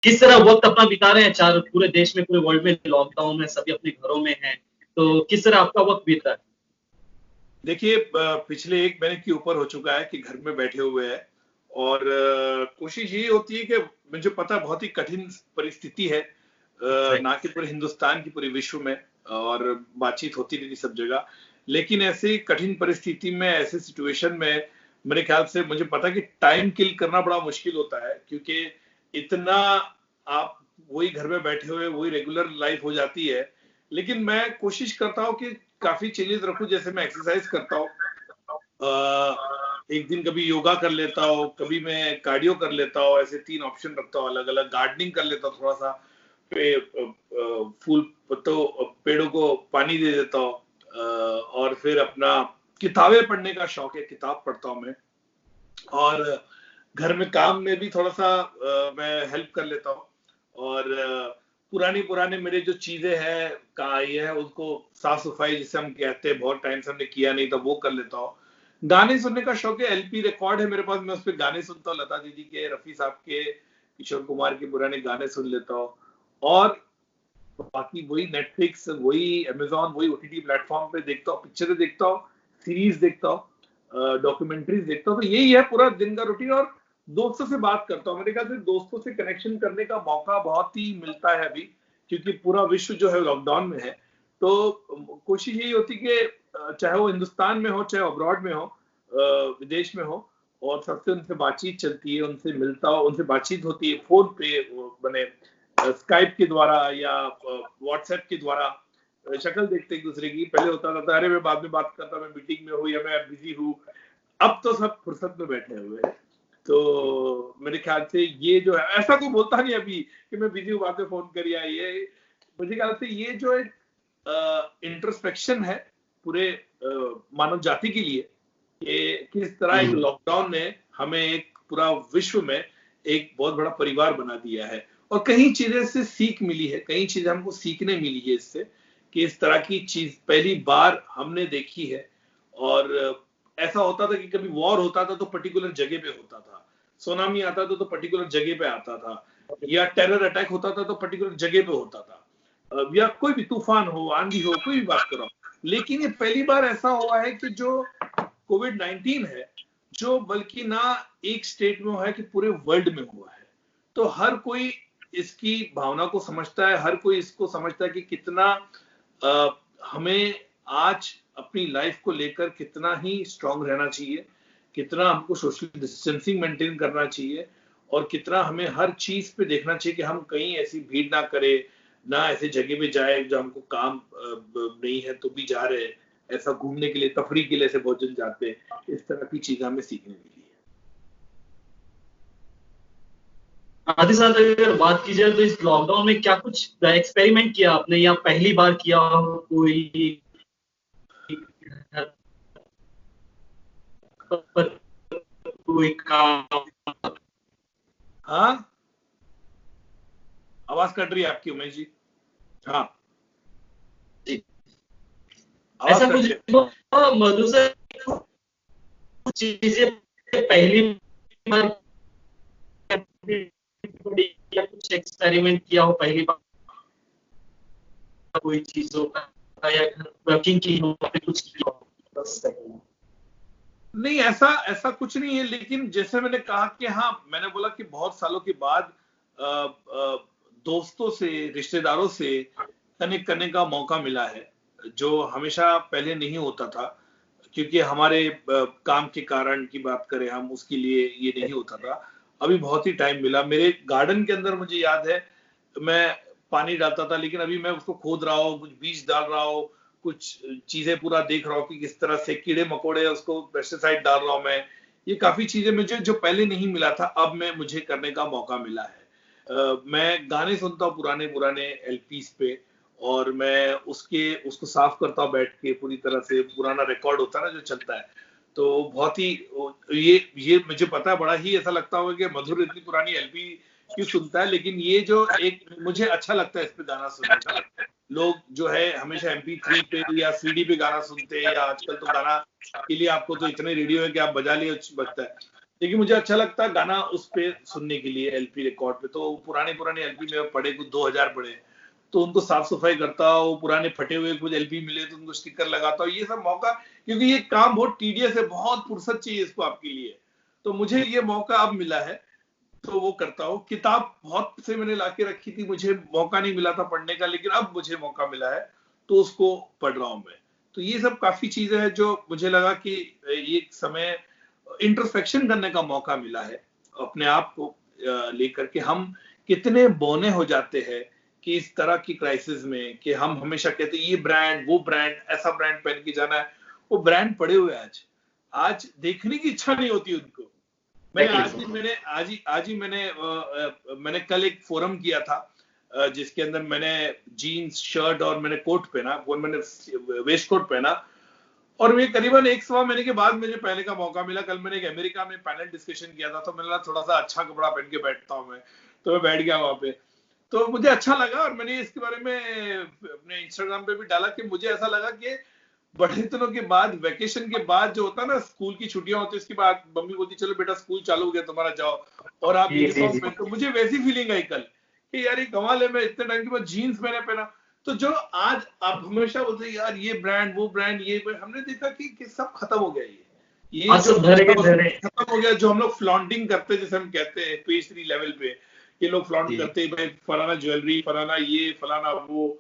किस तरह वक्त अपना बिता रहे हैं? चार पूरे देश में, पूरे वर्ल्ड में लॉकडाउन है, सभी अपने घरों में हैं, तो किस तरह आपका वक्त बीत रहा है? देखिए, पिछले 1 महीने के ऊपर हो चुका है कि घर में बैठे हुए हैं और कोशिश यही होती है कि मुझे पता है बहुत ही कठिन परिस्थिति है, राइट। ना कि पूरे हिंदुस्तान की, पूरे विश्व में, और बातचीत होती रहती सब जगह। लेकिन ऐसी कठिन परिस्थिति में, ऐसे सिचुएशन में मेरे ख्याल से मुझे पता है कि टाइम किल करना बड़ा मुश्किल होता है, क्योंकि इतना आप वही घर में बैठे हुए वही रेगुलर लाइफ हो जाती है। लेकिन मैं कोशिश करता हूँ कि काफी चेंजेस रखूं, जैसे मैं एक्सरसाइज करता हूँ, एक दिन कभी योगा कर लेता हूँ, कभी मैं कार्डियो कर लेता हूँ, ऐसे 3 ऑप्शन रखता हूँ अलग अलग। गार्डनिंग कर लेता हूँ थोड़ा सा, फूल पत्तों पेड़ों को पानी दे देता हूँ, और फिर अपना किताबें पढ़ने का शौक है, किताब पढ़ता हूँ मैं। और घर में काम में भी थोड़ा सा मैं हेल्प कर लेता हूँ, और पुरानी पुराने मेरे जो चीजें हैं का ये है उसको साफ सफाई जिसे हम कहते हैं, बहुत टाइम से हमने किया नहीं था, वो कर लेता हूँ। गाने सुनने का शौक है, एलपी रिकॉर्ड है मेरे पास, मैं उस पर गाने सुनता हूँ, लता दीदी के, रफी साहब के, किशोर कुमार के पुराने गाने सुन लेता हूँ। और बाकी वही नेटफ्लिक्स, वही अमेजोन, वही ओटीटी प्लेटफॉर्म पे देखता हूँ, पिक्चरें देखता हूँ, सीरीज देखता हूँ, डॉक्यूमेंट्रीज देखता हूँ। तो यही है पूरा दिन का रूटीन। और दोस्तों से बात करता हूँ, मेरे ख्याल से दोस्तों से कनेक्शन करने का मौका बहुत ही मिलता है अभी, क्योंकि पूरा विश्व जो है लॉकडाउन में है। तो कोशिश यही होती कि चाहे वो हिंदुस्तान में हो, चाहे अब्रॉड में हो, विदेश में हो, और सबसे उनसे बातचीत चलती है, उनसे मिलता हो, उनसे बातचीत होती है फोन पे, बने स्काइप के द्वारा या व्हाट्सएप के द्वारा, शक्ल देखते एक दूसरे की। पहले होता था अरे मैं बाद में बात करता, मैं मीटिंग में हूँ या मैं बिजी हूँ। अब तो सब फुर्सत में बैठे हुए हैं। तो मेरे ख्याल से ये जो है, ऐसा कोई बोलता नहीं अभी कि मैं बिजी हूँ, बाद में फोन करिए। ये मुझे ख्याल से ये जो एक इंट्रोस्पेक्शन है पूरे मानव जाति के लिए, कि किस तरह एक लॉकडाउन ने हमें एक पूरा विश्व में एक बहुत बड़ा परिवार बना दिया है। और कई चीजें से सीख मिली है, कई चीजें हमको सीखने मिली है इससे, कि इस तरह की चीज पहली बार हमने देखी है। और ऐसा होता था कि कभी वॉर होता था तो पर्टिकुलर जगह पे होता था, सुनामी आता था तो पर्टिकुलर जगह पे आता था, या टेरर अटैक होता था तो पर्टिकुलर जगह पे होता था, या कोई भी तूफान हो, आंधी हो, कोई भी बात करो। लेकिन ये पहली बार ऐसा हुआ है कि जो कोविड-19 है, जो बल्कि ना एक स्टेट में हुआ है कि पूरे वर्ल्ड में हुआ है। तो हर कोई इसकी भावना को समझता है, हर कोई इसको समझता है कि कितना हमें आज अपनी लाइफ को लेकर कितना ही स्ट्रांग रहना चाहिए, कितना हमको सोशल डिस्टेंसिंग मेंटेन करना चाहिए, और कितना हमें हर चीज पे देखना चाहिए कि हम कहीं ऐसी भीड़ ना करें, ना ऐसे जगह पे जाए जो हमको काम नहीं है तो भी जा रहे हैं, ऐसा घूमने के लिए, तफरी के लिए ऐसे बहुत जन जाते हैं। इस तरह की चीजें हमें सीखने मिली है। आदि साहब, अगर बात की जाए तो इस लॉकडाउन में क्या कुछ एक्सपेरिमेंट किया आपने, या पहली बार किया हो कोई पर कोई काम? हाँ, आवाज कट रही है आपकी उमेश जी। हाँ, ऐसा कुछ मधु से चीजें पहली बार या कुछ एक्सपेरिमेंट किया हो पहली बार कोई चीजों का, या वर्किंग की हो, कुछ किया हो? नहीं, ऐसा ऐसा कुछ नहीं है। लेकिन जैसे मैंने कहा कि हाँ, मैंने बोला कि बहुत सालों के बाद दोस्तों से, रिश्तेदारों से कनेक्ट करने का मौका मिला है, जो हमेशा पहले नहीं होता था, क्योंकि हमारे काम के कारण की बात करें हम, उसके लिए ये नहीं होता था। अभी बहुत ही टाइम मिला। मेरे गार्डन के अंदर मुझे याद है, मैं पानी डालता था, लेकिन अभी मैं उसको खोद रहा हूँ, कुछ बीज डाल रहा हूँ, कुछ चीजें पूरा देख रहा हूँ कि किस तरह से कीड़े मकोड़े, उसको पेस्टिसाइड डाल रहा हूँ मैं। ये काफी चीजें मुझे जो पहले नहीं मिला था, अब मैं मुझे करने का मौका मिला है। मैं गाने सुनता हूँ पुराने पुराने एलपीज पे, और मैं उसको साफ करता हूँ बैठ के, पूरी तरह से पुराना रिकॉर्ड होता है ना जो चलता है। तो बहुत ही ये मुझे पता है, बड़ा ही ऐसा लगता होगा कि मधुर इतनी पुरानी एलपी क्यों सुनता है, लेकिन ये जो एक मुझे अच्छा लगता है इस पे गाना सुनने का। लोग जो है हमेशा MP3 पे या CD पे गाना सुनते हैं, या आजकल तो गाना के लिए आपको तो इतने रेडियो है कि आप बजा लिए बजता है। देखिए मुझे अच्छा लगता है गाना उस पे सुनने के लिए एलपी रिकॉर्ड पे, तो पुराने एलपी में पड़े कुछ 2000 पड़े, तो उनको साफ सफाई करता हूँ, पुराने फटे हुए कुछ एलपी मिले तो उनको स्टिकर लगाता हूँ, ये सब मौका, क्योंकि ये काम बहुत टीडियस है, बहुत फुर्सत चाहिए इसको आपके लिए, तो मुझे ये मौका अब मिला है तो वो करता हूँ। किताब बहुत से मैंने लाके रखी थी, मुझे मौका नहीं मिला था पढ़ने का, लेकिन अब मुझे मौका मिला है तो उसको पढ़ रहा हूं मैं। तो ये सब काफी चीजें हैं जो मुझे लगा कि ये समय इंट्रोस्पेक्शन करने का मौका मिला है अपने आप को लेकर के। हम कितने बौने हो जाते हैं कि इस तरह की क्राइसिस में, कि हम हमेशा कहते हैं ये ब्रांड वो ब्रांड, ऐसा ब्रांड पहन के जाना है, वो ब्रांड पड़े हुए आज आज देखने की इच्छा नहीं होती उनको। मैंने कल एक फोरम किया था जिसके अंदर मैंने जीन्स शर्ट और मैंने कोट पहना, वो मैंने वेस्ट कोट पहना, और मैं करीबन 1 सवा महीने के बाद मुझे पहनने का मौका मिला। कल मैंने एक अमेरिका में पैनल डिस्कशन किया था, तो मैंने थोड़ा सा अच्छा कपड़ा पहन के बैठता हूँ मैं, तो मैं बैठ गया वहां पे, तो मुझे अच्छा लगा। और मैंने इसके बारे में अपने इंस्टाग्राम पे भी डाला कि मुझे ऐसा लगा कि बड़े दिनों के बाद, वेकेशन के बाद जो होता है ना, स्कूल की छुट्टियां होती है, उसके बाद मम्मी बोलती चलो बेटा स्कूल चालू हो गया तुम्हारा, जाओ, और आप यूनिफॉर्म पहन, तो मुझे वैसी फीलिंग आई कल कि यार ये कमाल है, मैं इतने टाइम के बाद जीन्स मैंने पहना। तो जो आज आप हमेशा बोलते हैं यार ये ब्रांड वो ब्रांड ये ब्रांड, हमने देखा कि सब खत्म हो गया, ये जो खत्म हो गया, जो हम लोग फ्लॉन्टिंग करते, जैसे हम कहते हैं पेज 3 लेवल पे, ये लोग फ्लॉन्ट करते हैं भाई फलाना ज्वेलरी, फलाना ये, फलाना वो,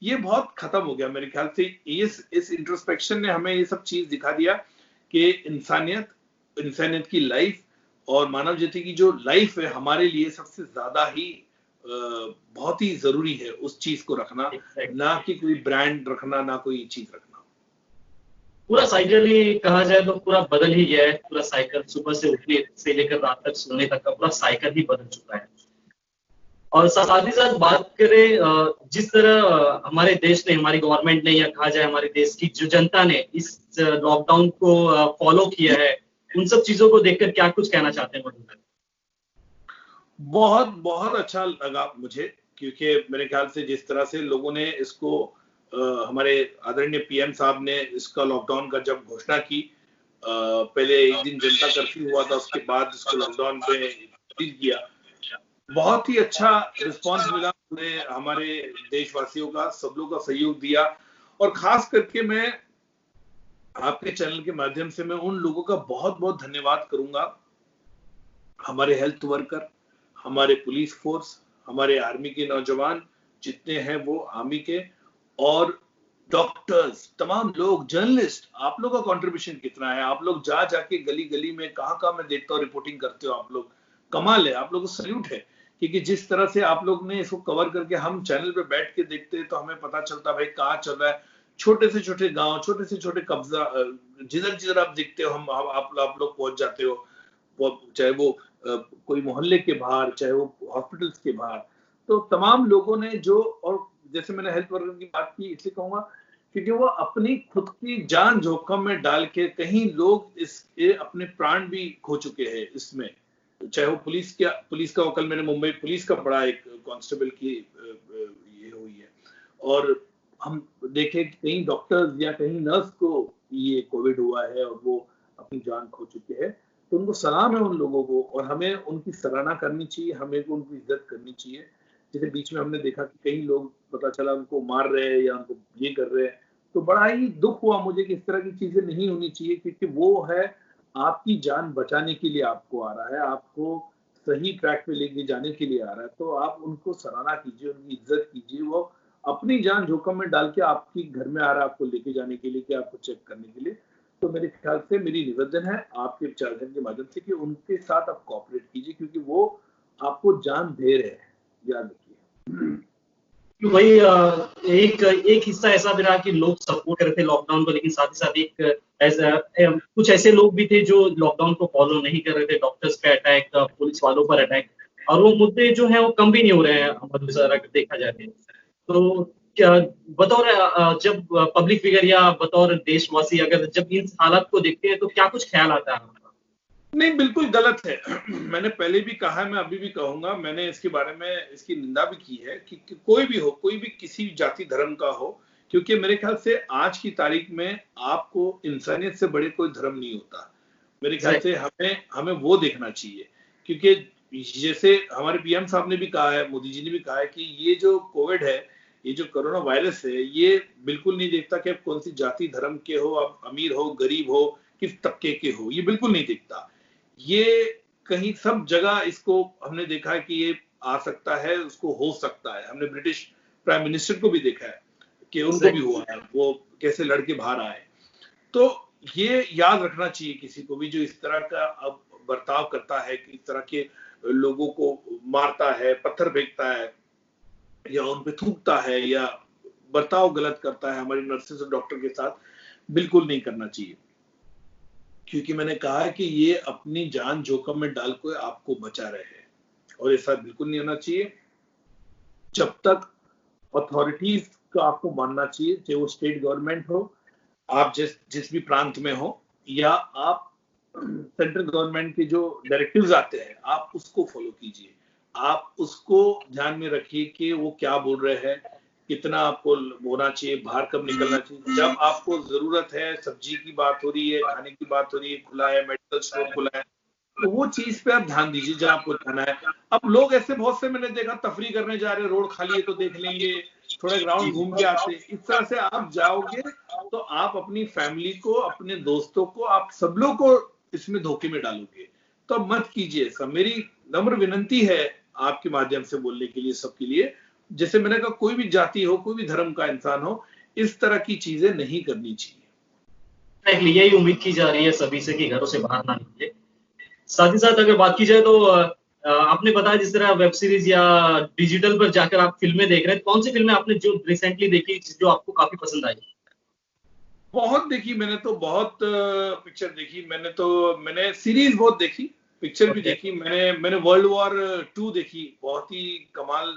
ये बहुत खत्म हो गया मेरे ख्याल से। इस इंट्रोस्पेक्शन ने हमें ये सब चीज दिखा दिया कि इंसानियत की लाइफ और मानव जाति की जो लाइफ है हमारे लिए सबसे ज्यादा ही बहुत ही जरूरी है उस चीज को रखना, ना कि कोई ब्रांड रखना, ना कोई चीज रखना। पूरा साइकिल ही कहा जाए तो पूरा बदल ही गया है। पूरा साइकिल सुबह से उठने से लेकर रात तक सोने तक का पूरा साइकिल ही बदल चुका है। और साथ ही साथ बात करें जिस तरह हमारे देश ने, हमारी गवर्नमेंट ने, या कहा जाए हमारे देश की जो जनता ने इस लॉकडाउन को फॉलो किया है, उन सब चीजों को देखकर क्या कुछ कहना चाहते हैं मधुकर? बहुत बहुत अच्छा लगा मुझे, क्योंकि मेरे ख्याल से जिस तरह से लोगों ने इसको हमारे आदरणीय पीएम साहब ने इसका लॉकडाउन का जब घोषणा की, पहले एक दिन जनता कर्फ्यू हुआ था, उसके बाद इसको लॉकडाउन पे किया, बहुत ही अच्छा रिस्पांस मिला पूरे हमारे देशवासियों का, सब लोग का सहयोग दिया। और खास करके मैं आपके चैनल के माध्यम से मैं उन लोगों का बहुत बहुत धन्यवाद करूंगा, हमारे हेल्थ वर्कर, हमारे पुलिस फोर्स, हमारे आर्मी के नौजवान जितने हैं वो आर्मी के, और डॉक्टर्स, तमाम लोग, जर्नलिस्ट, आप लोग का कंट्रीब्यूशन कितना है। आप लोग जा जाके गली गली में कहां मैं देखता हूँ रिपोर्टिंग करते हो, आप लोग कमाल है, आप लोग को सल्यूट है, क्योंकि जिस तरह से आप लोग ने इसको कवर करके, हम चैनल पे बैठ के देखते हैं तो हमें पता चलता भाई कहाँ चल रहा है, छोटे से छोटे गांव, छोटे से छोटे कब्जा, जिधर जिधर आप दिखते हो हम आप लोग पहुंच जाते हो, चाहे वो कोई मोहल्ले के बाहर, चाहे वो हॉस्पिटल्स के बाहर। तो तमाम लोगों ने जो, और जैसे मैंने हेल्थ वर्कर की बात की इसलिए कहूंगा क्योंकि वो अपनी खुद की जान जोखिम में डाल के, कहीं लोग इसके अपने प्राण भी खो चुके हैं इसमें, चाहे वो पुलिस का कल मैंने मुंबई पुलिस का बड़ा एक कांस्टेबल की ये हुई है, और हम देखे कहीं डॉक्टर्स या कहीं नर्स को ये कोविड हुआ है और वो अपनी जान खो चुके हैं। तो उनको सलाम है उन लोगों को, और हमें उनकी सराहना करनी चाहिए, हमें उनकी इज्जत करनी चाहिए। जैसे बीच में हमने देखा कि कई लोग पता चला उनको मार रहे हैं या उनको ये कर रहे हैं, तो बड़ा ही दुख हुआ मुझे कि इस तरह की चीजें नहीं होनी चाहिए, क्योंकि वो है आपकी जान बचाने के लिए आपको आ रहा है, आपको सही ट्रैक पे लेके जाने के लिए आ रहा है, तो आप उनको सराहना कीजिए, उनकी इज्जत कीजिए। वो अपनी जान जोखिम में डाल के आपकी घर में आ रहा है आपको लेके जाने के लिए, कि आपको चेक करने के लिए। तो मेरे ख्याल से मेरी निवेदन है आपके चैनल के माध्यम से कि उनके साथ आप कोऑपरेट कीजिए, क्योंकि वो आपको जान दे रहे हैं, याद रखिए। वही एक हिस्सा ऐसा भी रहा कि लोग सपोर्ट कर रहे थे लॉकडाउन को, लेकिन साथ ही साथ कुछ ऐसे लोग भी थे जो लॉकडाउन को फॉलो नहीं कर रहे थे। डॉक्टर्स पे अटैक, पुलिस वालों पर अटैक, और वो मुद्दे जो हैं वो कम भी नहीं हो रहे हैं मधु सर, अगर देखा जाए तो। क्या बतौर जब पब्लिक फिगर या बतौर देशवासी अगर जब इन हालात को देखते हैं तो क्या कुछ ख्याल आता है? नहीं, बिल्कुल गलत है। मैंने पहले भी कहा है, मैं अभी भी कहूंगा, मैंने इसके बारे में इसकी निंदा भी की है कि कोई भी हो, कोई भी किसी जाति धर्म का हो, क्योंकि मेरे ख्याल से आज की तारीख में आपको इंसानियत से बड़े कोई धर्म नहीं होता। मेरे ख्याल से हमें हमें वो देखना चाहिए, क्योंकि जैसे हमारे पीएम साहब ने भी कहा है, मोदी जी ने भी कहा है कि ये जो कोविड है, ये जो कोरोना वायरस है, ये बिल्कुल नहीं देखता कि आप कौन सी जाति धर्म के हो, आप अमीर हो गरीब हो, किस तबके के हो, ये बिल्कुल नहीं देखता। ये कहीं सब जगह इसको हमने देखा है कि ये आ सकता है, उसको हो सकता है। हमने ब्रिटिश प्राइम मिनिस्टर को भी देखा है कि उनको भी हुआ है, वो कैसे लड़के बाहर आए। तो ये याद रखना चाहिए किसी को भी जो इस तरह का अब बर्ताव करता है, कि इस तरह के लोगों को मारता है, पत्थर फेंकता है या उन पे थूकता है या बर्ताव गलत करता है हमारे नर्सेस और डॉक्टर के साथ, बिल्कुल नहीं करना चाहिए। क्योंकि मैंने कहा है कि ये अपनी जान जोखिम में डाल के आपको बचा रहे हैं, और ऐसा बिल्कुल नहीं होना चाहिए। जब तक अथॉरिटीज का आपको मानना चाहिए, चाहे वो स्टेट गवर्नमेंट हो, आप जिस भी प्रांत में हो, या आप सेंट्रल गवर्नमेंट के जो डायरेक्टिव्स आते हैं आप उसको फॉलो कीजिए। आप उसको ध्यान में रखिए कि वो क्या बोल रहे हैं, कितना आपको होना चाहिए, बाहर कब निकलना चाहिए। जब आपको जरूरत है, सब्जी की बात हो रही है, खाने की बात हो रही है, खुला है, मेडिकल स्टोर खुला है, तो वो चीज पे आप ध्यान दीजिए जहां आपको जाना है। अब लोग ऐसे बहुत से मैंने देखा तफरी करने जा रहे, रोड खाली है तो देख लेंगे, थोड़ा ग्राउंड घूम के आते। इस तरह से आप जाओगे तो आप अपनी फैमिली को, अपने दोस्तों को, आप सब लोग को इसमें धोखे में डालोगे। तो अब मत कीजिए ऐसा। मेरी नम्र विनंती है आपके माध्यम से बोलने के लिए सबके लिए, जैसे मैंने कहा, कोई भी जाति हो, कोई भी धर्म का इंसान हो, इस तरह की चीजें नहीं करनी चाहिए। यही उम्मीद की जा रही है सभी से कि घरों से बाहर ना निकले। साथ ही साथ अगर बात की जाए तो आपने बताया जिस तरह वेब सीरीज या डिजिटल पर जाकर आप फिल्में देख रहे हैं, कौन सी फिल्में आपने जो रिसेंटली देखी जो आपको काफी पसंद आई? बहुत देखी मैंने तो, बहुत पिक्चर देखी मैंने सीरीज बहुत देखी, पिक्चर भी देखी। मैंने वर्ल्ड वॉर 2 देखी, बहुत ही कमाल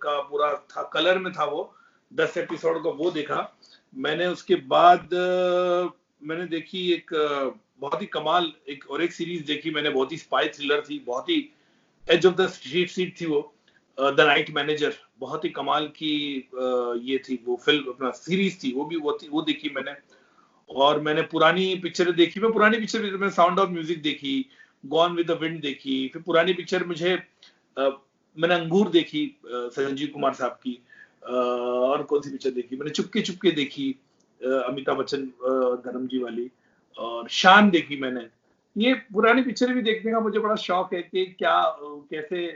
का पूरा था, कलर में था वो, 10 एपिसोड का वो देखा मैंने। उसके बाद मैंने देखी एक बहुत ही कमाल एक सीरीज देखी मैंने, बहुत ही स्पाई थ्रिलर थी, बहुत ही edge of the street seat थी वो, द नाइट मैनेजर। बहुत ही कमाल की ये थी वो फिल्म, अपना सीरीज थी वो भी, वो देखी मैंने। और मैंने पुरानी पिक्चर देखी, मैं पुरानी पिक्चर मैंने साउंड ऑफ म्यूजिक देखी, गॉन विद द विंड देखी। फिर पुरानी पिक्चर मुझे मैंने अंगूर देखी, संजीव कुमार साहब की। और कौन सी पिक्चर देखी मैंने, चुपके चुपके देखी, अमिताभ बच्चन धर्म जी वाली। और शान देखी मैंने। ये पुरानी पिक्चर भी देखने का मुझे बड़ा शौक है कि क्या कैसे,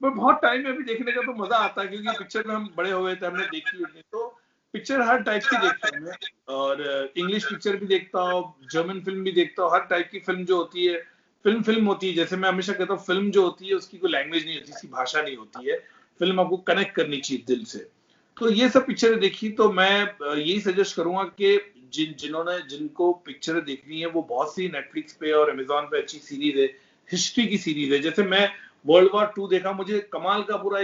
पर बहुत टाइम में भी देखने का तो मजा आता है, क्योंकि पिक्चर में हम बड़े हुए थे, हमने देखी होती, तो पिक्चर हर टाइप की देखता हूँ मैं। और इंग्लिश पिक्चर भी देखता हूँ, जर्मन फिल्म भी देखता हूँ, हर टाइप की फिल्म जो होती है, फिल्म होती है। जैसे मैं हमेशा कहता हूँ, फिल्म जो होती है उसकी कोई लैंग्वेज नहीं होती, उसकी भाषा नहीं होती है, फिल्म आपको कनेक्ट करनी चाहिए दिल से। तो ये सब पिक्चरें देखी, तो मैं यही सजेस्ट करूंगा कि जिनको पिक्चरें देखनी है, वो बहुत सी नेटफ्लिक्स पे और अमेजोन पे अच्छी सीरीज है, हिस्ट्री की सीरीज है। जैसे मैं वर्ल्ड वॉर 2 देखा, मुझे कमाल का पूरा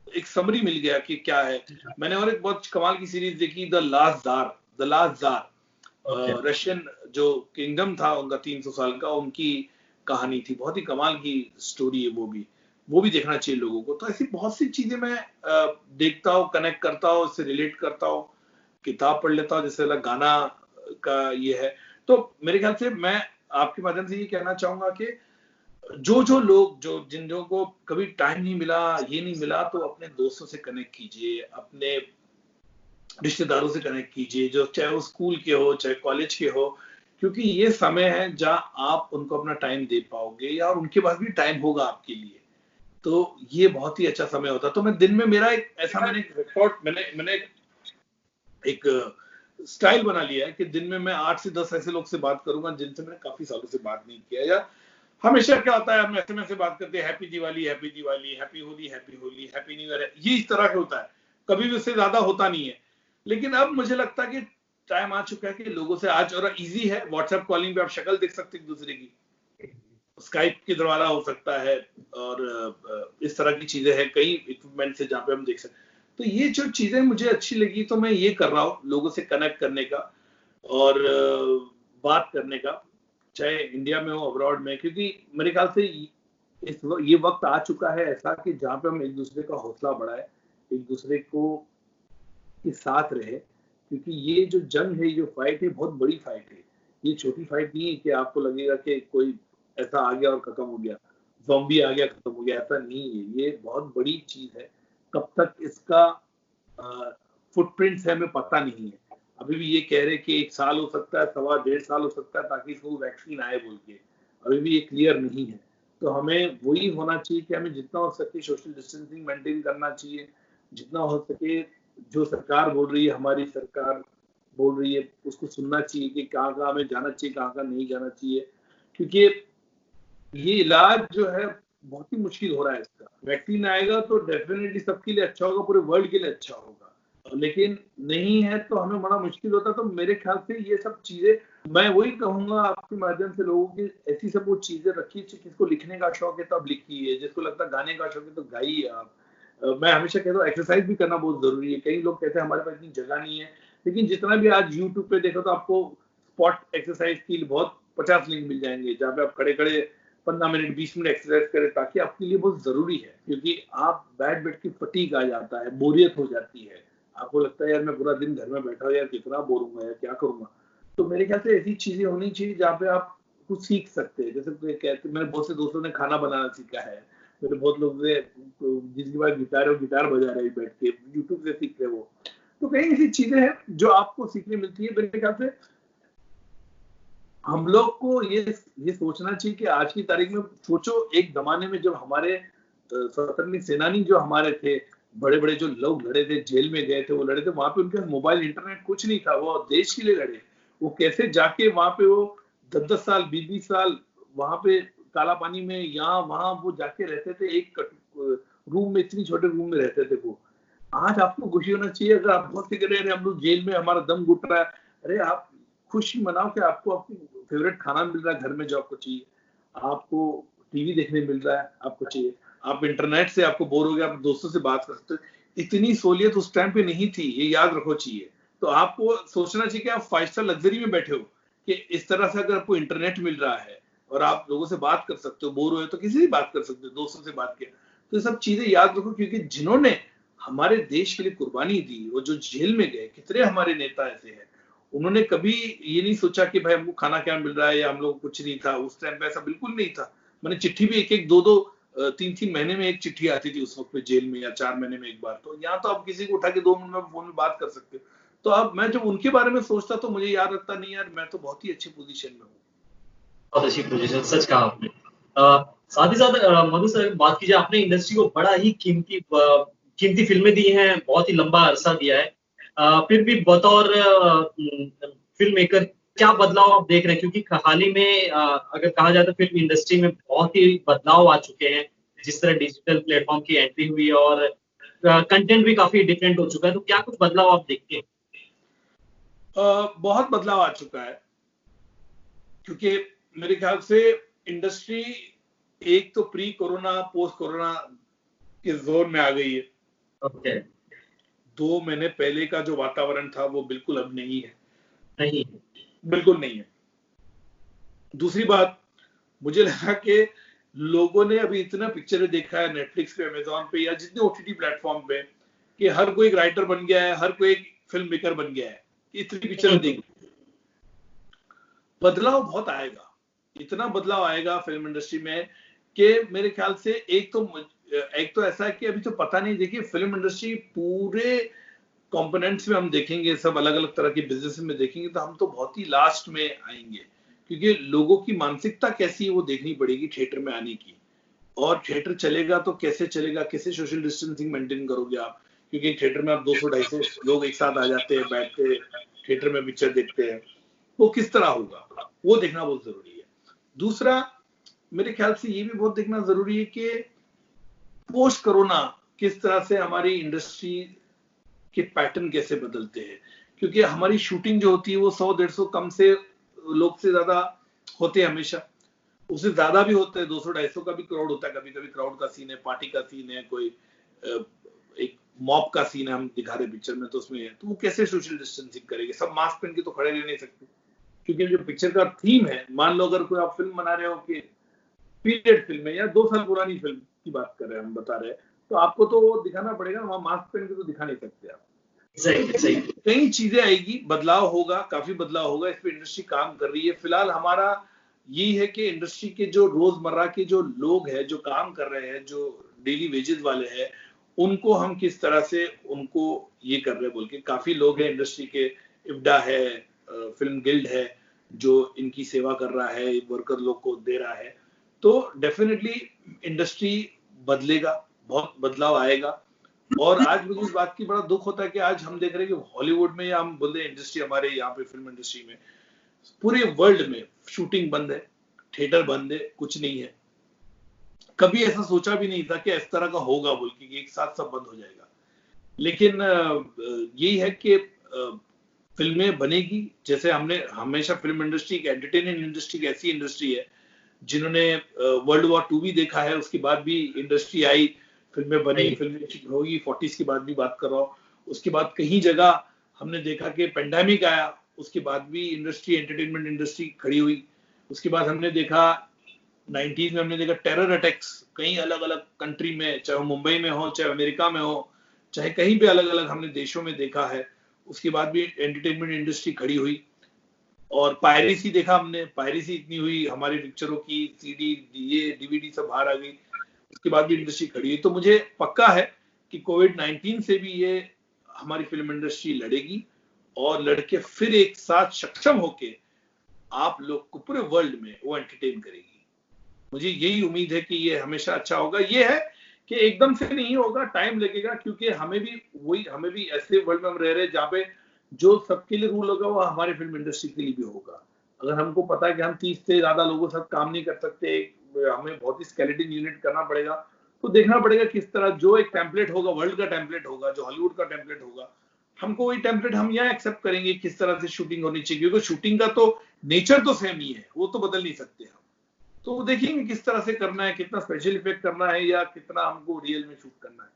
एक समरी मिल गया कि क्या है। मैंने और एक बहुत कमाल की सीरीज देखी, द लास्ट जार। रशियन जो किंगडम था उनका 300 साल का, उनकी कहानी थी, बहुत ही कमाल की स्टोरी है वो भी देखना चाहिए लोगों को। तो ऐसी बहुत सी चीजें मैं देखता हूँ, कनेक्ट करता हूँ, उससे रिलेट करता हूँ, किताब पढ़ लेता हूँ, जैसे गाना का ये है। तो मेरे ख्याल से मैं आपके माध्यम से ये कहना चाहूंगा कि जो लोग जिन को कभी टाइम नहीं मिला, ये नहीं मिला, तो अपने दोस्तों से कनेक्ट कीजिए, अपने रिश्तेदारों से कनेक्ट कीजिए, जो चाहे वो स्कूल के हो, चाहे कॉलेज के हो, क्योंकि ये समय है जहां आप उनको अपना टाइम दे पाओगे, या और उनके पास भी टाइम होगा आपके लिए। तो ये बहुत ही अच्छा समय होता। तो मैं दिन में मेरा एक ऐसा, मैंने एक रिकॉर्ड, मैंने एक स्टाइल बना लिया है कि दिन में मैं 8 से 10 ऐसे लोग से बात करूंगा जिनसे मैंने काफी सालों से बात नहीं किया। या हमेशा क्या होता है, हम एसएमएस से बात करते हैं, happy Diwali, happy Diwali, happy Holi, happy Holi, happy new year, ये इस तरह का होता है, कभी भी उससे ज्यादा होता नहीं है। लेकिन अब मुझे लगता है कि टाइम आ चुका है कि लोगों से आज, और इजी है, व्हाट्सएप कॉलिंग पे आप शक्ल देख सकते हैं एक दूसरे की, स्काइप के द्वारा हो सकता है, और इस तरह की चीजें हैं, कई इक्विपमेंट से जहां पे हम देख सकते हैं। तो ये जो चीजें मुझे अच्छी लगी, तो मैं ये कर रहा हूँ, लोगों से कनेक्ट करने का और बात करने का, चाहे इंडिया में हो, अब्रॉड में। क्योंकि मेरे ख्याल से ये वक्त आ चुका है ऐसा कि जहां पे हम एक दूसरे का हौसला बढ़ाए, एक दूसरे को के साथ रहे, क्योंकि ये जो जंग है, ये जो फाइट है, बहुत बड़ी फाइट है। ये छोटी फाइट नहीं है कि आपको लगेगा कि कोई ऐसा आ गया और खत्म हो गया, ज़ॉम्बी आ गया खत्म हो गया, ऐसा नहीं है। ये बहुत बड़ी चीज़ है। कब तक इसका फुटप्रिंट्स है हमें पता नहीं है। अभी भी ये कह रहे कि 1 साल हो सकता है, सवा डेढ़ साल हो सकता है ताकि इसको वैक्सीन आए बोल के। अभी भी ये क्लियर नहीं है। तो हमें वही होना चाहिए कि हमें जितना हो सके सोशल डिस्टेंसिंग मेंटेन करना चाहिए, जितना हो सके जो सरकार बोल रही है, हमारी सरकार बोल रही है, उसको सुनना चाहिए कि कहाँ-कहाँ हमें जाना चाहिए, कहाँ-कहाँ नहीं जाना चाहिए। क्योंकि ये इलाज जो है बहुत ही मुश्किल हो रहा है इसका। वैक्सीन आएगा तो डेफिनेटली सबके लिए अच्छा होगा, पूरे वर्ल्ड के लिए अच्छा होगा। लेकिन नहीं है तो हमें बड़ा मुश्किल होता है। तो मेरे ख्याल से ये सब चीजें मैं वही कहूंगा आपके माध्यम से लोगों की, ऐसी सब वो चीजें रखी, किसको लिखने का शौक है तो आप लिखिए, जिसको लगता है गाने का शौक है तो गाइए आप। मैं हमेशा कहता हूँ एक्सरसाइज भी करना बहुत जरूरी है। कई लोग कहते हैं हमारे पास इतनी जगह नहीं है, लेकिन जितना भी आज यूट्यूब पे देखो तो आपको स्पॉट एक्सरसाइज की बहुत 50 लिंक मिल जाएंगे, जहाँ पे आप खड़े खड़े 15 मिनट 20 मिनट एक्सरसाइज करें, ताकि आपके लिए बहुत जरूरी है। क्योंकि आप बैठ के फटीग आ जाता है, बोरियत हो जाती है, आपको लगता है यार मैं पूरा दिन घर में बैठा हूँ यार, कितना बोर हूँ यार, क्या करूंगा। तो मेरे ख्याल से ऐसी चीजें होनी चाहिए जहाँ पे आप कुछ सीख सकते हैं। जैसे कहते, मेरे बहुत से दोस्तों ने खाना बनाना सीखा है, मेरे बहुत लोग जिनके पास गिटार है वो गिटार बजा रहे हैं बैठ के, यूट्यूब से सीख रहे वो। तो कई ऐसी चीजें हैं जो आपको सीखने मिलती है। मेरे ख्याल से हम लोग को ये सोचना चाहिए कि आज की तारीख में सोचो, एक जमाने में जब हमारे स्वतंत्र सेनानी जो हमारे थे, बड़े बड़े जो लोग लड़े थे, जेल में गए थे, वो लड़े थे, वहां पे उनके मोबाइल इंटरनेट कुछ नहीं था, वो देश के लिए लड़े। वो कैसे जाके वहां पे वो 10-10 साल 20-20 साल वहां पे काला पानी में यहाँ वहां वो जाके रहते थे, एक रूम में, इतनी छोटे रूम में रहते थे वो। आज आपको खुशी होना चाहिए अगर आप बहुत फिक्र रहे हम लोग जेल में, हमारा दम घुट रहा है, अरे आप खुशी मनाओ कि आपको आपकी फेवरेट खाना मिल रहा है घर में जो आपको चाहिए, आपको टीवी देखने मिल रहा है आपको चाहिए, आप इंटरनेट से आपको बोर हो गया, आप दोस्तों से बात कर सकते हो। इतनी सहूलियत उस टाइम पे नहीं थी, ये याद रखो चाहिए। तो आपको सोचना चाहिए कि आप 5 स्टार लग्जरी में बैठे हो, कि इस तरह से अगर आपको इंटरनेट मिल रहा है और आप लोगों से बात कर सकते हो, बोर हुए तो किसी से बात कर सकते हो, दोस्तों से बात किया। तो ये सब चीजें याद रखो, क्योंकि जिन्होंने हमारे देश के लिए कुर्बानी दी, वो जो जेल में गए, कितने हमारे नेता ऐसे हैं, उन्होंने कभी ये नहीं सोचा कि भाई हमको खाना क्या मिल रहा है या हम लोग कुछ नहीं था। उस टाइम पे ऐसा बिल्कुल नहीं था। मैंने चिट्ठी भी एक एक 2-2 3-3 महीने में एक चिट्ठी आती थी उस वक्त पे जेल में, या 4 महीने में एक बार। तो यहाँ तो आप किसी को उठा के 2 मिनट में फोन में बात कर सकते हो। तो अब मैं जब उनके बारे में सोचता तो मुझे याद रखता नहीं यार, मैं तो बहुत ही अच्छी पोजीशन में हूँ। बहुत अच्छी पोजीशन, सच कहा आपने। साथ ही साथ मधु सर, बात कीजिए, आपने इंडस्ट्री को बड़ा ही कीमती फिल्में दी हैं, बहुत ही लंबा अरसा दिया है। फिर भी बतौर फिल्म मेकर क्या बदलाव आप देख रहे हैं? क्योंकि हाल ही में अगर कहा जाए तो फिल्म इंडस्ट्री में बहुत ही बदलाव आ चुके हैं, जिस तरह डिजिटल प्लेटफॉर्म की एंट्री हुई है और कंटेंट भी काफी डिफरेंट हो चुका है। तो क्या कुछ बदलाव आप देखते हैं? बहुत बदलाव आ चुका है, क्योंकि मेरे ख्याल से इंडस्ट्री एक तो प्री कोरोना पोस्ट कोरोना के जोन में आ गई है। ओके। 2 महीने पहले का जो वातावरण था वो बिल्कुल अब नहीं है, नहीं, बिल्कुल नहीं है। दूसरी बात, मुझे लगा कि लोगों ने अभी इतना पिक्चरें देखा है नेटफ्लिक्स पे, अमेजोन पे, या जितने ओटीटी प्लेटफॉर्म पे, कि हर कोई एक राइटर बन गया है, हर कोई एक फिल्म मेकर बन गया है, इतनी पिक्चरें देख। बदलाव बहुत आएगा, इतना बदलाव आएगा फिल्म इंडस्ट्री में कि मेरे ख्याल से एक तो ऐसा है कि अभी तो पता नहीं। देखिए, फिल्म इंडस्ट्री पूरे कंपोनेंट्स में हम देखेंगे, सब अलग अलग तरह के बिजनेस में देखेंगे, तो हम तो बहुत ही लास्ट में आएंगे, क्योंकि लोगों की मानसिकता कैसी है वो देखनी पड़ेगी थिएटर में आने की। और थिएटर चलेगा तो कैसे चलेगा, कैसे सोशल डिस्टेंसिंग मेंटेन करोगे आप, क्योंकि थिएटर में आप 200-250 लोग एक साथ आ जाते हैं, बैठते थिएटर में पिक्चर देखते हैं, वो किस तरह होगा, वो देखना बहुत जरूरी है। दूसरा, मेरे ख्याल से ये भी बहुत देखना जरूरी है कि पोस्ट कोरोना किस तरह से हमारी इंडस्ट्री के पैटर्न कैसे बदलते हैं, क्योंकि हमारी शूटिंग जो होती है वो 100-150 कम से लोग से ज्यादा होते हैं हमेशा, उससे ज्यादा भी होता है, 200-250 का भी क्राउड होता है। कभी कभी क्राउड का सीन है, पार्टी का सीन है, कोई एक मॉब का सीन है हम दिखा रहे पिक्चर में, तो उसमें है, तो वो कैसे सोशल डिस्टेंसिंग करेंगे, सब मास्क पहन के तो खड़े रह नहीं सकते। क्योंकि जो पिक्चर का थीम है, मान लो अगर कोई आप फिल्म बना रहे हो कि पीरियड फिल्म है या 2 साल पुरानी फिल्म की बात कर रहे हैं, हम बता रहे हैं, तो आपको तो वो दिखाना पड़ेगा, वहां मास्क पहन के तो दिखा नहीं सकते आप। सही। कई चीजें आएगी, बदलाव होगा, काफी बदलाव होगा, इस पे इंडस्ट्री काम कर रही है। फिलहाल हमारा यही है कि इंडस्ट्री के जो रोजमर्रा के जो लोग हैं, जो काम कर रहे हैं, जो डेली वेजेस वाले हैं, उनको हम किस तरह से उनको ये कर रहे हैं बोल के, काफी लोग हैं इंडस्ट्री के, इब्डा है, फिल्म गिल्ड है, जो इनकी सेवा कर रहा है, वर्कर लोग को दे रहा है। तो डेफिनेटली इंडस्ट्री बदलेगा, बहुत बदलाव आएगा। और आज मुझे इस बात की बड़ा दुख होता है कि आज हम देख रहे हैं कि हॉलीवुड में, या हम बोलते हैं इंडस्ट्री, हमारे यहाँ पे फिल्म इंडस्ट्री में, पूरे वर्ल्ड में शूटिंग बंद है, थिएटर बंद है, कुछ नहीं है। कभी ऐसा सोचा भी नहीं था कि इस तरह का होगा बोल के, एक साथ सब बंद हो जाएगा। लेकिन यही है कि फिल्में बनेगी, जैसे हमने हमेशा, फिल्म इंडस्ट्री, एंटरटेनमेंट इंडस्ट्री एक ऐसी इंडस्ट्री है जिन्होंने वर्ल्ड वॉर 2 भी देखा है, उसके बाद भी इंडस्ट्री आई, फिल्में बनी, फिल्में होगी, 40s की बात भी बात कर रहा हूँ। उसके बाद कहीं जगह हमने देखा कि पेंडेमिक आया, उसके बाद भी इंडस्ट्री, एंटरटेनमेंट इंडस्ट्री खड़ी हुई। उसके बाद हमने देखा 90s में, हमने देखा टेरर अटैक्स कई अलग अलग कंट्री में, चाहे मुंबई में हो, चाहे अमेरिका में हो, चाहे कहीं भी अलग अलग हमने देशों में देखा है। उसके बाद भी एंटरटेनमेंट इंडस्ट्री खड़ी हुई। और पायरेसी देखा हमने, पायरेसी इतनी हुई हमारी पिक्चरों की, सीडी, ये डीवीडी सब बाहर आ गई, उसके बाद भी इंडस्ट्री खड़ी हुई। तो मुझे पक्का है कि कोविड-19 से भी ये हमारी फिल्म इंडस्ट्री लड़ेगी, और लड़के फिर एक साथ सक्षम होके आप लोग को पूरे वर्ल्ड में वो एंटरटेन करेगी। मुझे यही उम्मीद है कि ये हमेशा अच्छा होगा। ये है कि एकदम से नहीं होगा, टाइम लगेगा, क्योंकि हमें भी ऐसे वर्ल्ड में हम रह रहे हैं जहाँ पे जो सबके लिए रूल होगा वो हमारे फिल्म इंडस्ट्री के लिए भी होगा। अगर हमको पता है कि हम 30 से ज्यादा लोगों के साथ काम नहीं कर सकते, हमें बहुत ही स्केलेटन यूनिट करना पड़ेगा, तो देखना पड़ेगा किस तरह, जो एक टेम्पलेट होगा, वर्ल्ड का टेम्पलेट होगा, जो हॉलीवुड का टेम्पलेट होगा, हमको वही टेम्पलेट हम यहाँ एक्सेप्ट करेंगे, किस तरह से शूटिंग होनी चाहिए, क्योंकि शूटिंग का तो नेचर तो सेम ही है, वो तो बदल नहीं सकते हम। तो देखेंगे किस तरह से करना है, कितना स्पेशल इफेक्ट करना है, या कितना हमको रियल में शूट करना है।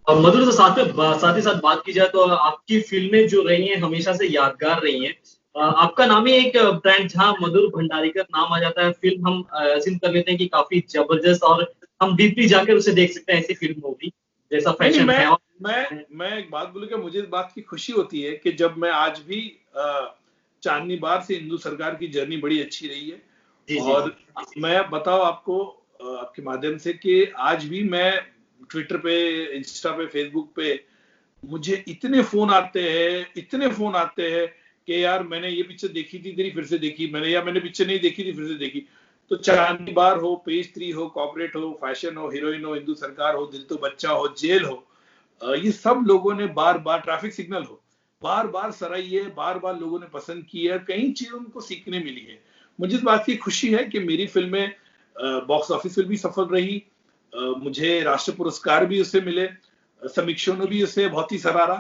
और मधुर से साथ ही साथ बात की जाए तो आपकी फिल्में जो रही हैं हमेशा से यादगार रही हैं। आपका नाम ही एक ब्रांड, जहाँ मधुर भंडारीकर नाम आ जाता है, फिल्म हम अज्यूम कर लेते हैं कि काफी जबरदस्त, और हम डीपली जाकर उसे देख सकते हैं, ऐसी फिल्म होगी जैसा फैशन है। मैं एक बात बोलूं, मुझे इस बात की खुशी होती है कि जब मैं आज भी चांदनी बार से हिंदू सरकार की जर्नी बड़ी अच्छी रही है। और मैं बताऊं आपको आपके माध्यम से कि आज भी मैं ट्विटर पे, इंस्टा पे, फेसबुक पे मुझे इतने फोन आते हैं कि यार मैंने ये पिक्चर देखी थी, तेरी फिर से देखी मैंने, या मैंने पिक्चर नहीं देखी थी, फिर से देखी। तो चांदनी बार हो, पेज 3 हो, कॉर्पोरेट हो, फैशन हो, हीरोइन हो, हिंदू सरकार हो, दिल तो बच्चा हो, जेल हो, ये सब लोगों ने बार बार, ट्रैफिक सिग्नल हो, बार बार सराही है, बार बार लोगों ने पसंद की है, कई चीजों उनको सीखने मिली है। मुझे इस बात की खुशी है कि मेरी फिल्में बॉक्स ऑफिस में भी सफल रही, मुझे राष्ट्रीय पुरस्कार भी उससे मिले, समीक्षकों ने भी उसे बहुत ही सराहा।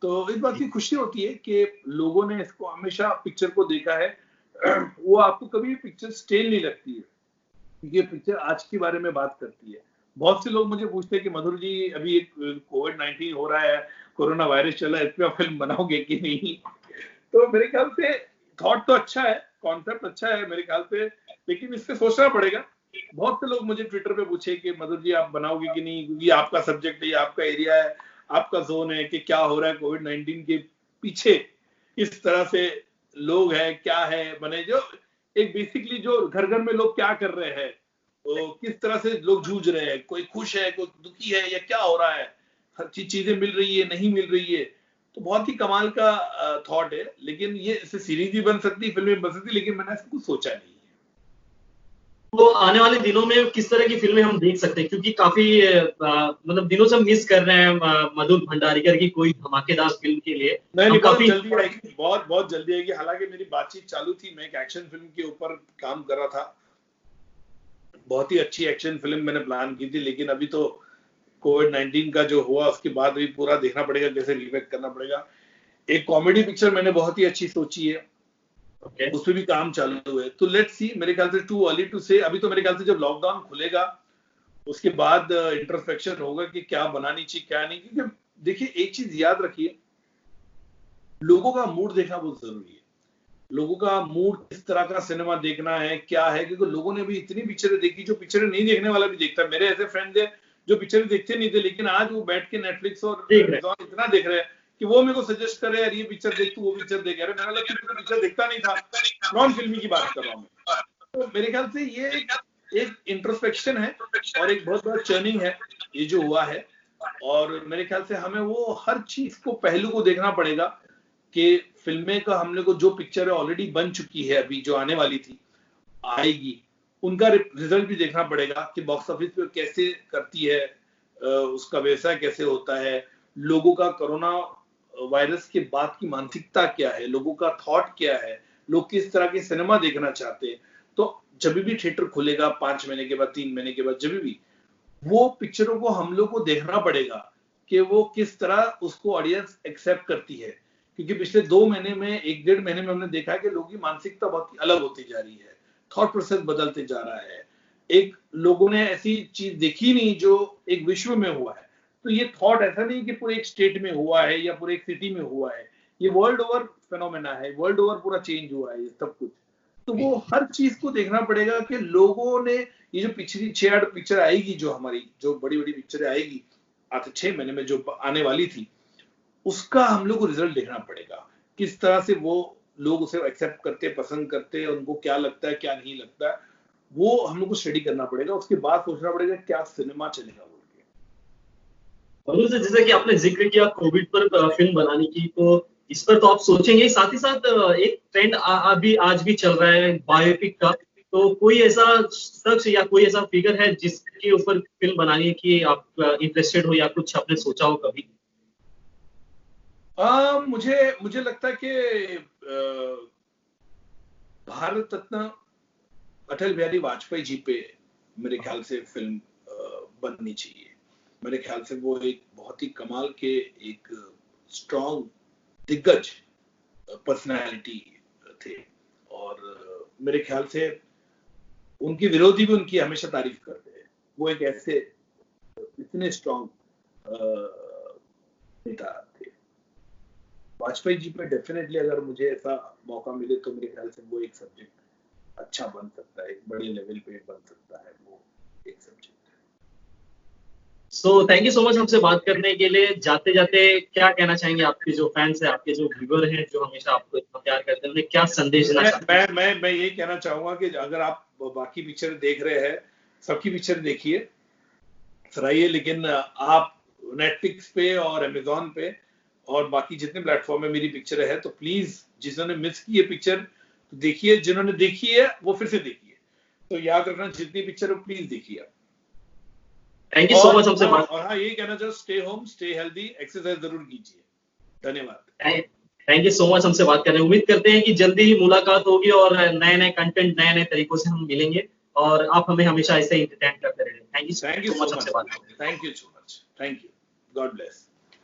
तो इस बात की खुशी होती है कि लोगों ने इसको हमेशा, पिक्चर को देखा है। वो आपको कभी पिक्चर स्टेल नहीं लगती है, क्योंकि पिक्चर आज के बारे में बात करती है। बहुत से लोग मुझे पूछते हैं कि मधुर जी, अभी एक कोविड-19 हो रहा है, कोरोना वायरस चल रहा है, इस पे आप फिल्म बनाओगे कि नहीं? तो मेरे ख्याल से थॉट तो अच्छा है, कॉन्सेप्ट अच्छा है मेरे ख्याल से, लेकिन इससे सोचना पड़ेगा। बहुत से लोग मुझे ट्विटर पे पूछे कि मधुर जी आप बनाओगे कि नहीं, क्योंकि आपका सब्जेक्ट है, आपका एरिया है, आपका जोन है, कि क्या हो रहा है कोविड-19 के पीछे, किस तरह से लोग हैं, क्या है बने, जो एक बेसिकली जो घर घर में लोग क्या कर रहे हैं, तो किस तरह से लोग जूझ रहे हैं, कोई खुश है, कोई दुखी है, या क्या हो रहा है, हर चीजें मिल रही है, नहीं मिल रही है। तो बहुत ही कमाल का थॉट है। लेकिन ये इससे सीरीज भी बन सकती, फिल्में बन सकती, लेकिन मैंने ऐसा कुछ सोचा नहीं है। तो आने वाले दिनों में किस तरह की फिल्में हम देख सकते हैं, क्योंकि काफी मतलब दिनों से हम मिस कर रहे हैं मधुर भंडारीकर की कोई धमाकेदार फिल्म के लिए। नहीं, काफी जल्दी आएगी, बहुत बहुत जल्दी आएगी। हालांकि मेरी बातचीत चालू थी, मैं एक एक्शन फिल्म के ऊपर काम कर रहा था, बहुत ही अच्छी एक्शन फिल्म मैंने प्लान की थी, लेकिन अभी तो कोविड-19 का जो हुआ उसके बाद भी पूरा देखना पड़ेगा, कैसे रिमेक करना पड़ेगा। एक कॉमेडी पिक्चर मैंने बहुत ही अच्छी सोची है, उस पर भी काम चालू है। तो लेट्स सी, मेरे ख्याल से टू अर्ली टू से। अभी तो मेरे ख्याल से जब लॉकडाउन खुलेगा उसके बाद इंट्रोस्पेक्शन होगा कि क्या बनानी चाहिए, क्या नहीं। क्योंकि देखिए, एक चीज याद रखिए, लोगों का मूड देखना बहुत जरूरी है। लोगों का मूड, किस तरह का सिनेमा देखना है, क्या है, क्योंकि लोगों ने भी इतनी पिक्चरें देखी जो पिक्चरें नहीं देखने वाला भी देखता है। मेरे ऐसे फ्रेंड्स हैं जो पिक्चर देखते नहीं थे, लेकिन आज वो बैठ के नेटफ्लिक्स और देख रहे Amazon इतना देख रहे हैं कि वो मेरे को सजेस्ट करे, यार ये पिक्चर देख, तू वो पिक्चर देख। अरे मैंने कहा तू पिक्चर देखता नहीं था, नॉन फिल्मी की बात कर रहा हूँ मैं। तो मेरे ख्याल से ये एक इंट्रोस्पेक्शन है और एक बहुत बड़ा चर्निंग है ये जो हुआ है। और मेरे ख्याल से हमें वो हर चीज को, पहलू को देखना पड़ेगा कि फिल्में का हमने को जो पिक्चर ऑलरेडी बन चुकी है, अभी जो आने वाली थी, आएगी, उनका रिजल्ट भी देखना पड़ेगा कि बॉक्स ऑफिस पे कैसे करती है, उसका व्यवसाय कैसे होता है, लोगों का कोरोना वायरस के बाद की मानसिकता क्या है, लोगों का थॉट क्या है, लोग किस तरह के सिनेमा देखना चाहते हैं। तो जब भी थिएटर खुलेगा 5 महीने के बाद, 3 महीने के बाद, जब भी, वो पिक्चरों को हम लोग को देखना पड़ेगा कि वो किस तरह उसको ऑडियंस एक्सेप्ट करती है। क्योंकि पिछले 2 महीने में, 1-1.5 महीने में हमने देखा है कि लोगों की मानसिकता बहुत अलग होती जा रही है, थॉट प्रोसेस बदलते जा रहा है। एक लोगों ने ऐसी चीज देखी नहीं जो एक विश्व में हुआ है। तो ये थॉट ऐसा नहीं कि पूरे एक स्टेट में हुआ है या पूरे एक सिटी में हुआ है, ये वर्ल्ड ओवर फेनोमेना है, वर्ल्ड ओवर पूरा चेंज हुआ है ये सब कुछ। तो वो हर चीज को देखना पड़ेगा कि लोगों ने, ये जो पिछली 6-8 पिक्चर आएगी, जो हमारी जो बड़ी बड़ी पिक्चर आएगी आते 6 महीने में जो आने वाली थी, उसका हम लोग को रिजल्ट देखना पड़ेगा, किस तरह से वो लोग उसे एक्सेप्ट करते, पसंद करते, उनको क्या लगता है क्या नहीं लगता है, वो हम लोग को स्टडी करना पड़ेगा। उसके बाद सोचना पड़ेगा क्या सिनेमा चलेगा बोल के। और जैसे कि आपने जिक्र किया कोविड पर फिल्म बनाने की, तो इस पर तो आप सोचेंगे। साथ ही साथ एक ट्रेंड अभी आज भी चल रहा है बायोपिक का। तो कोई ऐसा शख्स या कोई ऐसा फिगर है जिसके ऊपर फिल्म बनाने की आप इंटरेस्टेड हो या कुछ आपने सोचा हो कभी? मुझे लगता है कि भारत रत्न अटल बिहारी वाजपेयी जी पे मेरे ख्याल से फिल्म बननी चाहिए। मेरे ख्याल से वो एक बहुत ही कमाल के, एक स्ट्रॉन्ग दिग्गज पर्सनालिटी थे। और मेरे ख्याल से उनके विरोधी भी उनकी हमेशा तारीफ करते हैं। वो एक ऐसे इतने स्ट्रॉन्ग नेता थे। वाजपेयी जी पे डेफिनेटली अगर मुझे ऐसा मौका मिले तो मेरे ख्याल से वो एक सब्जेक्ट अच्छा बन सकता है, एक बड़े लेवल पे बन सकता है वो एक subject. So thank you so much हमसे बात करने के लिए। जाते जाते क्या कहना चाहेंगे आपके जो फैंस हैं, आपके जो व्यूअर हैं, जो हमेशा आपको इतना प्यार करते हैं, उन्हें क्या संदेश देना चाहते हैं? मैं ये कहना चाहूंगा कि अगर आप बाकी पिक्चर देख रहे हैं, सबकी पिक्चर देखिए, सराहिए, लेकिन आप नेटफ्लिक्स पे और अमेजोन पे और बाकी जितने प्लेटफॉर्म में मेरी पिक्चर है, तो प्लीज जिन्होंने मिस की है पिक्चर तो देखिए, जिन्होंने देखी है वो फिर से देखिए। तो याद रखना, जितनी पिक्चर हो प्लीज देखिए। थैंक यू सो मच हमसे बात। और हाँ, ये कहना चाहूँ, stay home, stay healthy, exercise जरूर कीजिए। धन्यवाद। थैंक यू सो मच हमसे बात करने। उम्मीद करते हैं कि जल्दी ही मुलाकात होगी और नए नए कंटेंट, नए नए तरीकों से हम मिलेंगे और आप हमें हमेशा ऐसे ही एंटरटेन करते रहेंगे। थैंक यू सो मच हमसे बात करने। Thank you so much. Thank you. God bless.